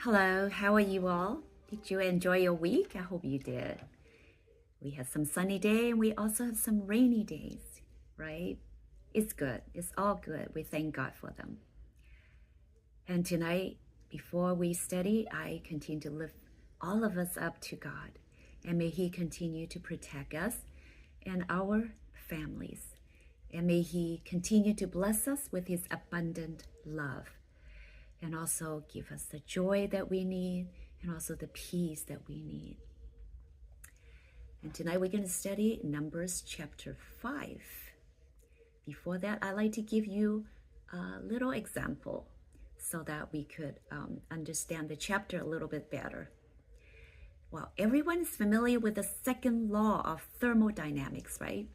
Hello, how are you all? Did you enjoy your week? I hope you did. We had some sunny day and we also have some rainy days, right? It's good. It's all good. We thank God for them. And tonight, before we study, I continue to lift all of us up to God. And may He continue to protect us and our families. And may He continue to bless us with His abundant love. And also give us the joy that we need and also the peace that we need. And tonight we're going to study Numbers chapter 5. Before that, I'd like to give you a little example so that we could understand the chapter a little bit better. Well, everyone is familiar with the second law of thermodynamics, right?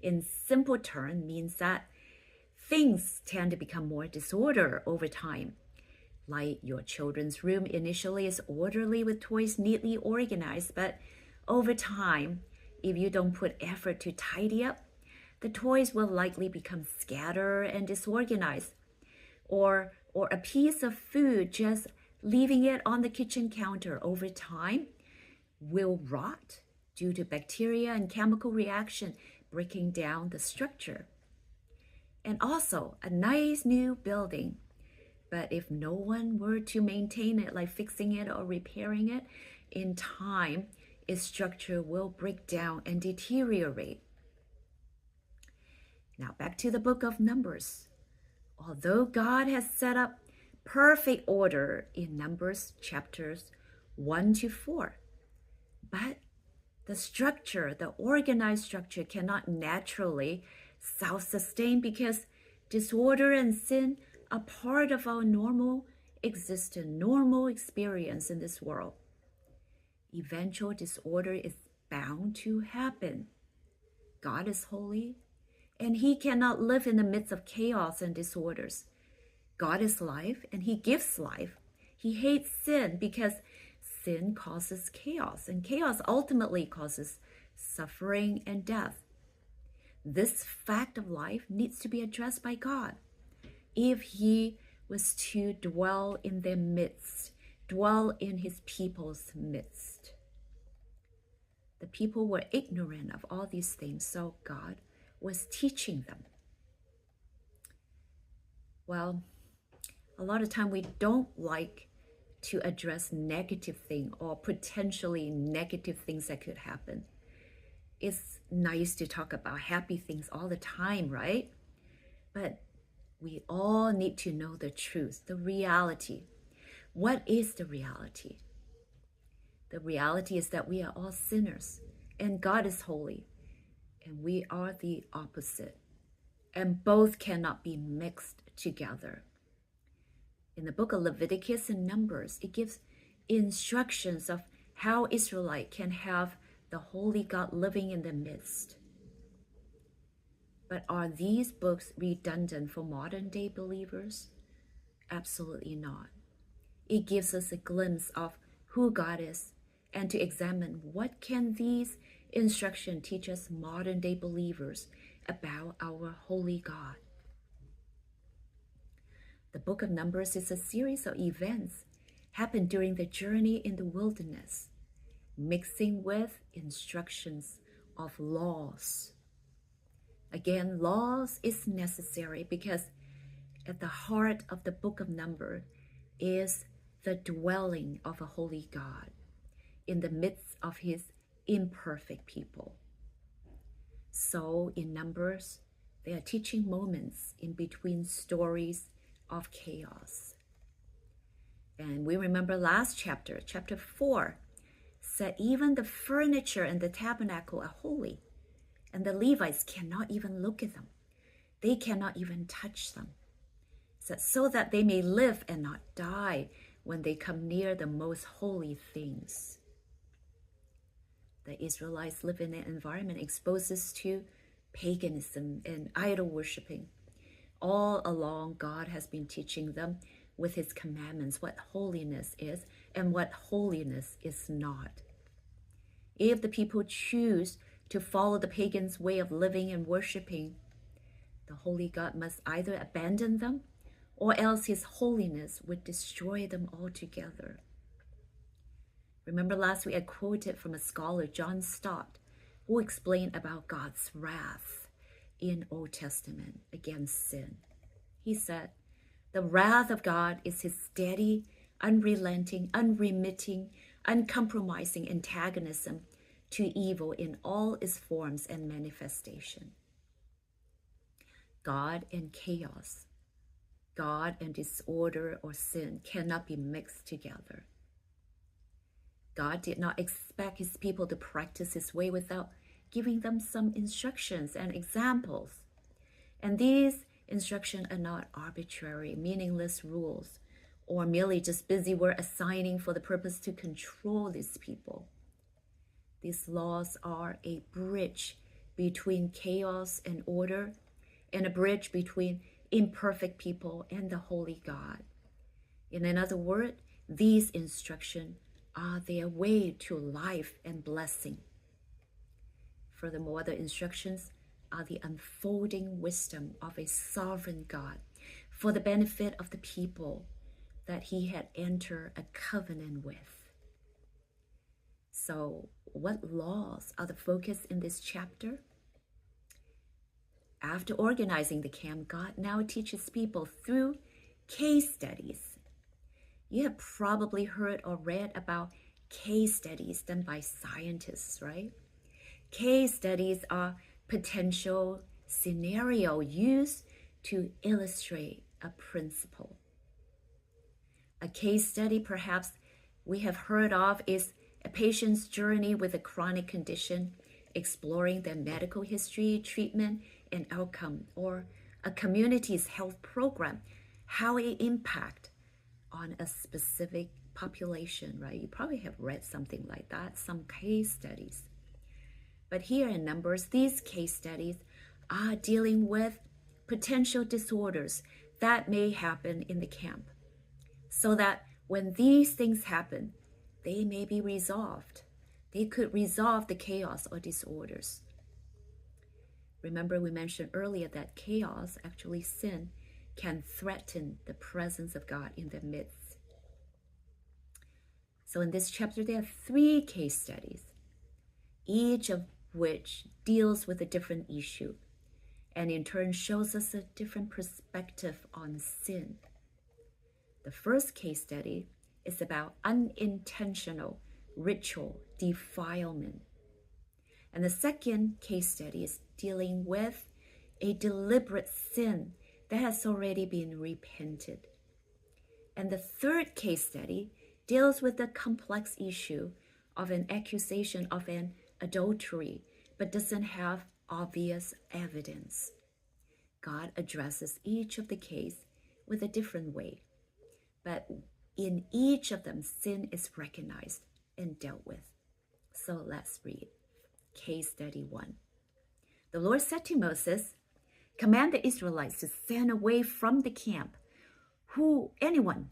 In simple terms, means that things tend to become more disorder over time. Like your children's room initially is orderly with toys neatly organized, but over time, if you don't put effort to tidy up, the toys will likely become scattered and disorganized. Or a piece of food, just leaving it on the kitchen counter over time, will rot due to bacteria and chemical reaction breaking down the structure. And also, a nice new building, but if no one were to maintain it, like fixing it or repairing it, in time, its structure will break down and deteriorate. Now back to the book of Numbers. Although God has set up perfect order in Numbers chapters 1 to 4, but the structure, the organized structure, cannot naturally self-sustain because disorder and sin are part of our normal existence, normal experience in this world. Eventual disorder is bound to happen. God is holy, and He cannot live in the midst of chaos and disorders. God is life, and He gives life. He hates sin because sin causes chaos, and chaos ultimately causes suffering and death. This fact of life needs to be addressed by God. If He was to dwell in their midst, dwell in His people's midst. The people were ignorant of all these things, so God was teaching them. Well, a lot of time we don't like to address negative things or potentially negative things that could happen. It's nice to talk about happy things all the time, right? But we all need to know the truth, the reality. What is the reality? The reality is that we are all sinners and God is holy and we are the opposite. And both cannot be mixed together. In the book of Leviticus and Numbers, it gives instructions of how Israelite can have the holy God living in their midst. But are these books redundant for modern day believers? Absolutely not. It gives us a glimpse of who God is and to examine what can these instructions teach us modern day believers about our holy God. The book of Numbers is a series of events happened during the journey in the wilderness, mixing with instructions of laws. Again, laws is necessary because at the heart of the book of Numbers is the dwelling of a holy God in the midst of His imperfect people. So in Numbers, there are teaching moments in between stories of chaos. And we remember last chapter, chapter 4, said even the furniture and the tabernacle are holy, and the Levites cannot even look at them. They cannot even touch them, so that they may live and not die when they come near the most holy things. The Israelites live in an environment exposed to paganism and idol worshiping. All along, God has been teaching them with His commandments what holiness is and what holiness is not. If the people choose to follow the pagans' way of living and worshiping, the holy God must either abandon them or else His holiness would destroy them altogether. Remember last week I quoted from a scholar, John Stott, who explained about God's wrath in Old Testament against sin. He said, the wrath of God is his steady, unrelenting, unremitting, uncompromising antagonism to evil in all its forms and manifestation. God and chaos, God and disorder or sin cannot be mixed together. God did not expect his people to practice his way without giving them some instructions and examples. And these instructions are not arbitrary, meaningless rules, or merely just busy word assigning for the purpose to control these people. These laws are a bridge between chaos and order, and a bridge between imperfect people and the holy God. In another word, these instructions are their way to life and blessing. Furthermore, the instructions are the unfolding wisdom of a sovereign God for the benefit of the people that he had entered a covenant with. So, what laws are the focus in this chapter? After organizing the camp, God now teaches people through case studies. You have probably heard or read about case studies done by scientists, right? Case studies are potential scenario used to illustrate a principle. A case study perhaps we have heard of is a patient's journey with a chronic condition, exploring their medical history, treatment, and outcome, or a community's health program, how it impacts on a specific population, right? You probably have read something like that, some case studies. But here in Numbers, these case studies are dealing with potential disorders that may happen in the camp, so that when these things happen, they may be resolved. They could resolve the chaos or disorders. Remember, we mentioned earlier that chaos, actually sin, can threaten the presence of God in their midst. So in this chapter, there are 3 case studies, each of which deals with a different issue, and in turn shows us a different perspective on sin. The first case study is about unintentional ritual defilement. And the second case study is dealing with a deliberate sin that has already been repented. And the third case study deals with the complex issue of an accusation of an adultery, but doesn't have obvious evidence. God addresses each of the case with a different way, but in each of them, sin is recognized and dealt with. So let's read case study 1. The Lord said to Moses, command the Israelites to send away from the camp anyone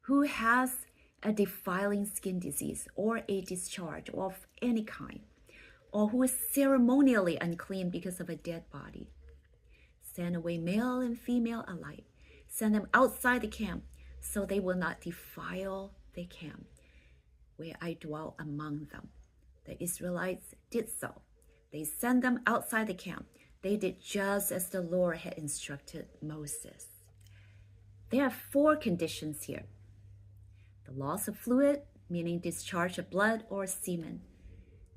who has a defiling skin disease or a discharge of any kind, or who is ceremonially unclean because of a dead body. Send away male and female alike. Send them outside the camp, so they will not defile the camp where I dwell among them. The Israelites did so. They sent them outside the camp. They did just as the Lord had instructed Moses. There are 4 conditions here. The loss of fluid, meaning discharge of blood or semen,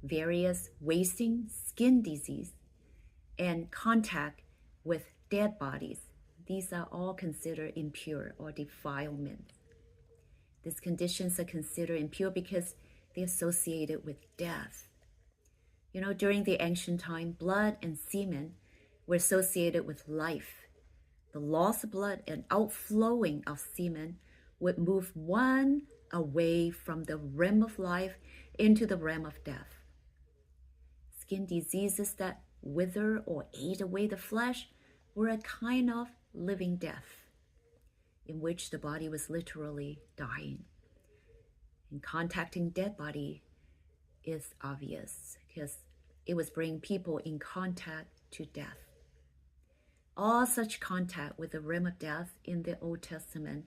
various wasting, skin disease, and contact with dead bodies. These are all considered impure or defilement. These conditions are considered impure because they're associated with death. You know, during the ancient time, blood and semen were associated with life. The loss of blood and outflowing of semen would move one away from the realm of life into the realm of death. Skin diseases that wither or ate away the flesh were a kind of living death in which the body was literally dying. And contacting dead body is obvious because it was bringing people in contact to death. All such contact with the realm of death in the Old Testament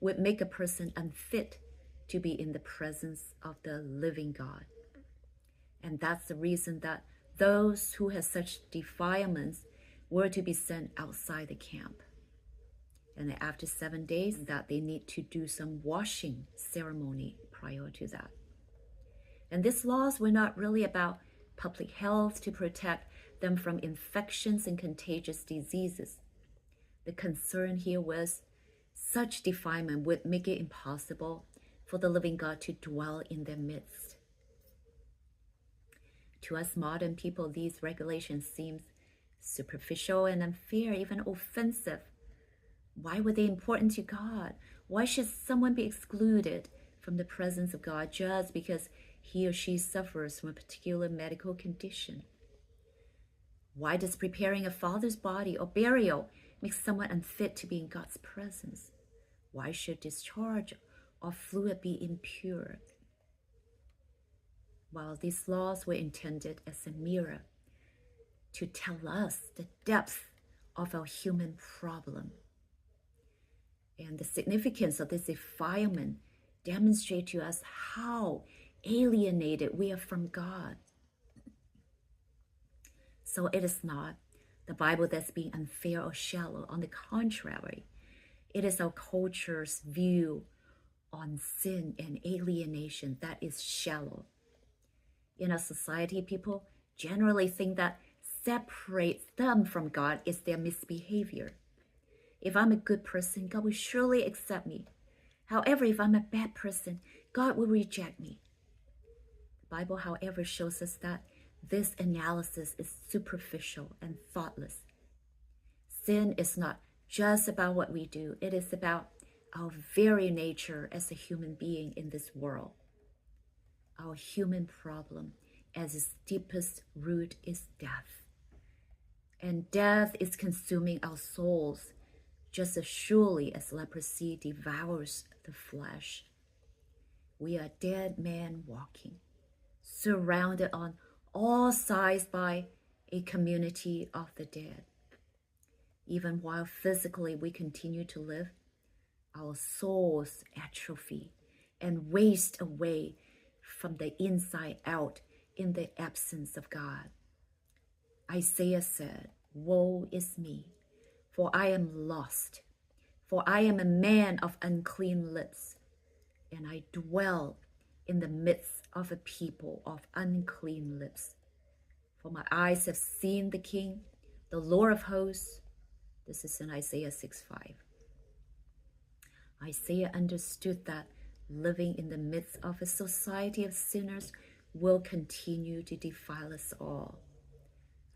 would make a person unfit to be in the presence of the living God. And that's the reason that those who have such defilements were to be sent outside the camp. And after 7 days, that they need to do some washing ceremony prior to that. And these laws were not really about public health to protect them from infections and contagious diseases. The concern here was such defilement would make it impossible for the living God to dwell in their midst. To us modern people, these regulations seem superficial and unfair, even offensive. Why were they important to God? Why should someone be excluded from the presence of God just because he or she suffers from a particular medical condition? Why does preparing a father's body or burial make someone unfit to be in God's presence? Why should discharge or fluid be impure? While these laws were intended as a mirror to tell us the depth of our human problem. And the significance of this defilement demonstrate to us how alienated we are from God. So it is not the Bible that's being unfair or shallow. On the contrary, it is our culture's view on sin and alienation that is shallow. In our society, people generally think that separates them from God is their misbehavior. If I'm a good person, God will surely accept me. However, if I'm a bad person, God will reject me. The Bible, however, shows us that this analysis is superficial and thoughtless. Sin is not just about what we do. It is about our very nature as a human being in this world. Our human problem as its deepest root is death. And death is consuming our souls just as surely as leprosy devours the flesh. We are dead men walking, surrounded on all sides by a community of the dead. Even while physically we continue to live, our souls atrophy and waste away from the inside out in the absence of God. Isaiah said, "Woe is me, for I am lost, for I am a man of unclean lips, and I dwell in the midst of a people of unclean lips. For my eyes have seen the King, the Lord of hosts." This is in Isaiah 6:5. Isaiah understood that living in the midst of a society of sinners will continue to defile us all.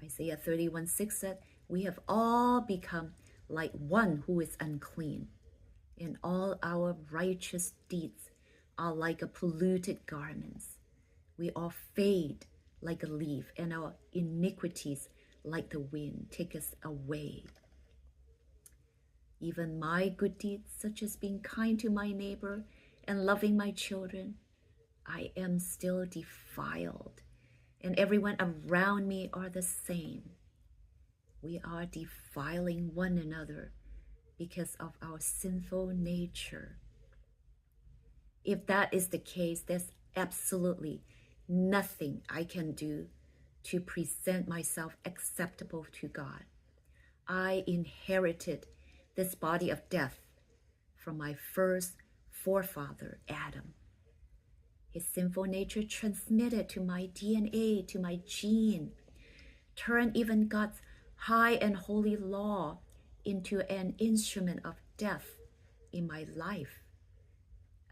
Isaiah 31:6 said, "We have all become like one who is unclean, and all our righteous deeds are like a polluted garments. We all fade like a leaf, and our iniquities like the wind take us away. Even my good deeds, such as being kind to my neighbor and loving my children, I am still defiled, and everyone around me are the same. We are defiling one another because of our sinful nature." If that is the case, there's absolutely nothing I can do to present myself acceptable to God. I inherited this body of death from my first forefather, Adam. His sinful nature transmitted to my DNA, to my gene, turned even God's high and holy law into an instrument of death in my life.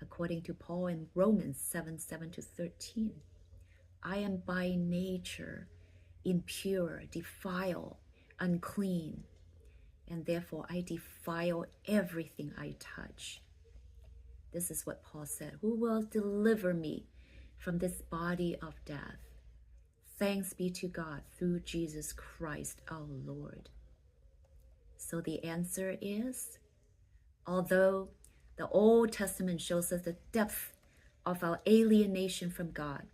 According to Paul in Romans 7:7-13, I am by nature impure, defiled, unclean, and therefore I defile everything I touch. This is what Paul said, "Who will deliver me from this body of death? Thanks be to God through Jesus Christ our Lord." So the answer is, although the Old Testament shows us the depth of our alienation from God,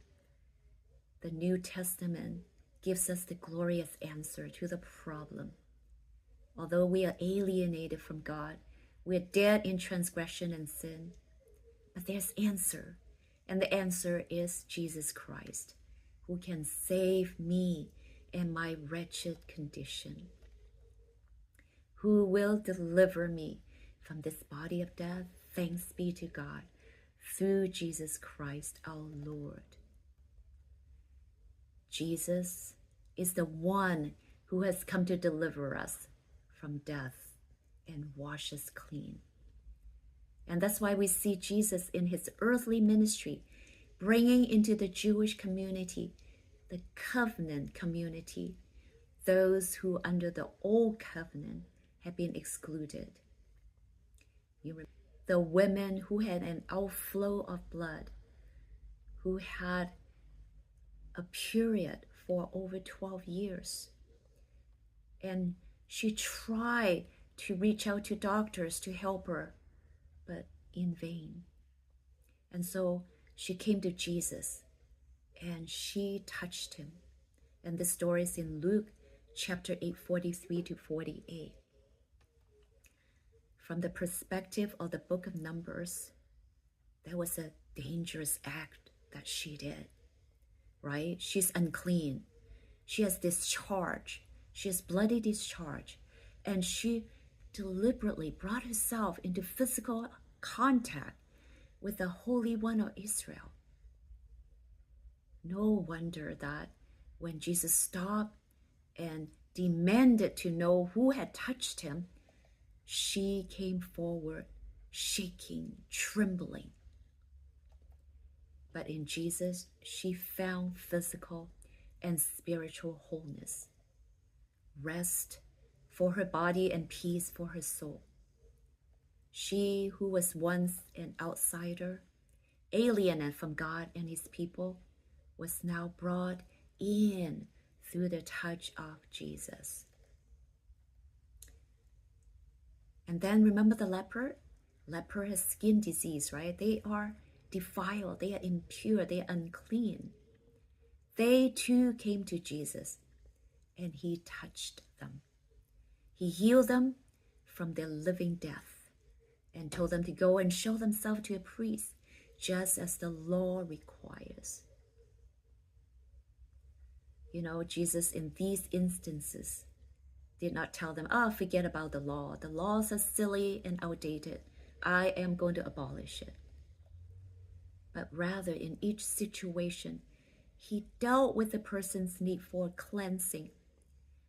the New Testament gives us the glorious answer to the problem. Although we are alienated from God, we are dead in transgression and sin, But there's answer. And the answer is Jesus Christ, who can save me in my wretched condition, who will deliver me from this body of death. Thanks be to God, through Jesus Christ our Lord. Jesus is the one who has come to deliver us from death and wash us clean. And that's why we see Jesus in his earthly ministry, bringing into the Jewish community, the covenant community, those who under the old covenant had been excluded. You remember the women who had an outflow of blood, who had a period for over 12 years. And she tried to reach out to doctors to help her, but in vain. And so she came to Jesus and she touched him. And this story is in Luke chapter 8, 43 to 48. From the perspective of the book of Numbers, that was a dangerous act that she did, right? She's unclean. She has discharge. She has bloody discharge. And she deliberately brought herself into physical contact with the Holy One of Israel. No wonder that when Jesus stopped and demanded to know who had touched him, she came forward, shaking, trembling. But in Jesus, she found physical and spiritual wholeness, rest for her body and peace for her soul. She who was once an outsider, alienated from God and his people, was now brought in through the touch of Jesus. And then remember the leper? Leper has skin disease, right? They are defiled, they are impure, they are unclean. They too came to Jesus and he touched them. He healed them from their living death and told them to go and show themselves to a priest, just as the law requires. You know, Jesus in these instances did not tell them, forget about the law. The laws are silly and outdated. I am going to abolish it. But rather, in each situation, he dealt with the person's need for cleansing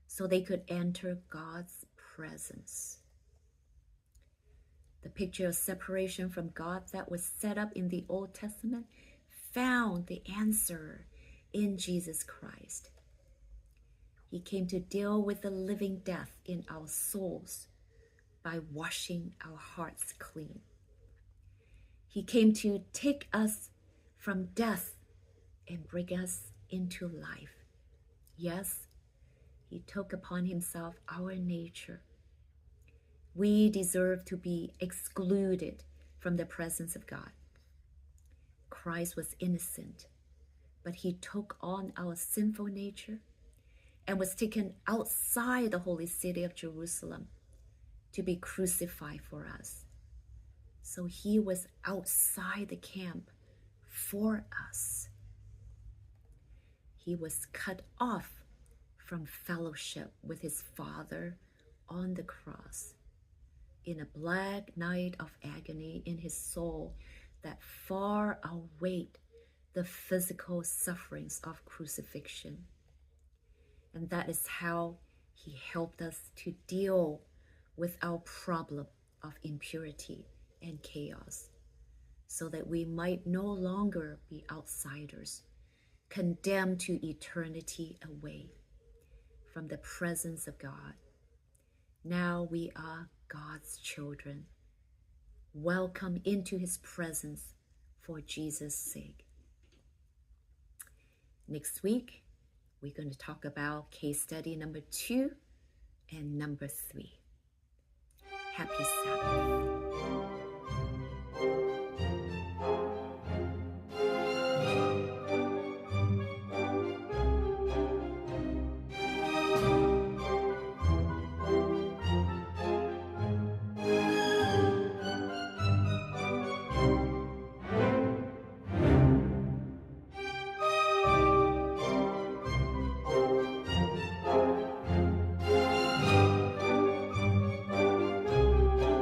so they could enter God's presence. The picture of separation from God that was set up in the Old Testament found the answer in Jesus Christ. He came to deal with the living death in our souls by washing our hearts clean. He came to take us from death and bring us into life. Yes, he took upon himself our nature. We deserve to be excluded from the presence of God. Christ was innocent, but he took on our sinful nature and was taken outside the holy city of Jerusalem to be crucified for us. So he was outside the camp for us. He was cut off from fellowship with his Father on the cross in a black night of agony in his soul that far outweighed the physical sufferings of crucifixion. And that is how he helped us to deal with our problem of impurity and chaos, so that we might no longer be outsiders, condemned to eternity away from the presence of God. Now we are God's children, welcome into his presence for Jesus' sake. Next week, we're going to talk about case study number 2 and number 3. Happy Sabbath.